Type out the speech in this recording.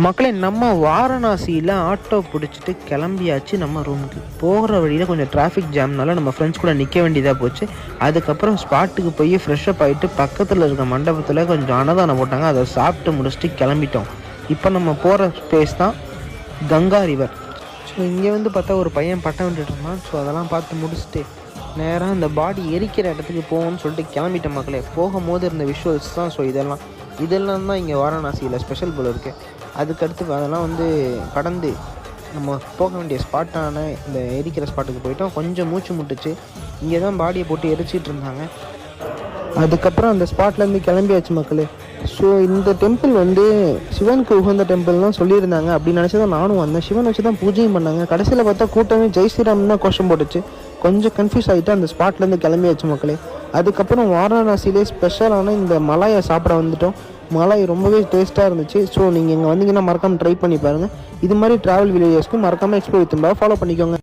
மக்களே, நம்ம வாரணாசியில் ஆட்டோ பிடிச்சிட்டு கிளம்பியாச்சு நம்ம ரூமுக்கு. போகிற வழியில் கொஞ்சம் டிராஃபிக் ஜாம்னால நம்ம ஃப்ரெண்ட்ஸ் கூட நிற்க வேண்டியதாக போச்சு. அதுக்கப்புறம் ஸ்பாட்டுக்கு போய் ஃப்ரெஷ்ஷப் ஆகிட்டு பக்கத்தில் இருக்க மண்டபத்தில் கொஞ்சம் அன்னதானம் போட்டாங்க. அதை சாப்பிட்டு முடிச்சுட்டு கிளம்பிட்டோம். இப்போ நம்ம போகிற ஸ்பேஸ் தான் கங்கா ரிவர். ஸோ இங்கே வந்து பார்த்தா ஒரு பையன் பட்டம் விட்டுட்டு இருந்தான். ஸோ அதெல்லாம் பார்த்து முடிச்சுட்டு நேராக இந்த பாடி எரிக்கிற இடத்துக்கு போவோம்னு சொல்லிட்டு கிளம்பிட்டேன் மக்களே. போகும்போது இருந்த விஷுவல்ஸ் தான். ஸோ இதெல்லாம் தான் இங்கே வாரணாசியில் ஸ்பெஷல் போல் இருக்குது. அதுக்கடுத்து அதெல்லாம் வந்து கடந்து நம்ம போக வேண்டிய ஸ்பாட்டான இந்த எரிக்கிற ஸ்பாட்டுக்கு போயிட்டோம். கொஞ்சம் மூச்சு முட்டுச்சு. இங்கே தான் பாடியை போட்டு எரிச்சிட்டு இருந்தாங்க. அதுக்கப்புறம் அந்த ஸ்பாட்லேருந்து கிளம்பியாச்சு மக்களே. ஸோ இந்த டெம்பிள் வந்து சிவனுக்கு உகந்த டெம்பிள்லாம் சொல்லியிருந்தாங்க. அப்படின்னு நினச்சி தான் நானும் வந்தேன். சிவன் வச்சு தான் பூஜையும் பண்ணாங்க. கடைசியில் பார்த்தா கூட்டமே ஜெய் ஸ்ரீராம் தான் கோஷம் போட்டுச்சு. கொஞ்சம் கன்ஃபியூஸ் ஆகிட்டு அந்த ஸ்பாட்லேருந்து கிளம்பியாச்சு மக்களே. அதுக்கப்புறம் வாரணாசியிலே ஸ்பெஷலான இந்த மலாயை சாப்பிட வந்துட்டோம். மலாய் ரொம்பவே டேஸ்ட்டாக இருந்துச்சு. ஸோ நீங்கள் இங்கே வந்தீங்கன்னா மறக்காமல் ட்ரை பண்ணி பாருங்கள். இது மாதிரி ட்ராவல் வீடியோஸ்க்கு மறக்காமல் எக்ஸ்ப்ளோர் வித் ஃபாலோ பண்ணிக்கோங்க.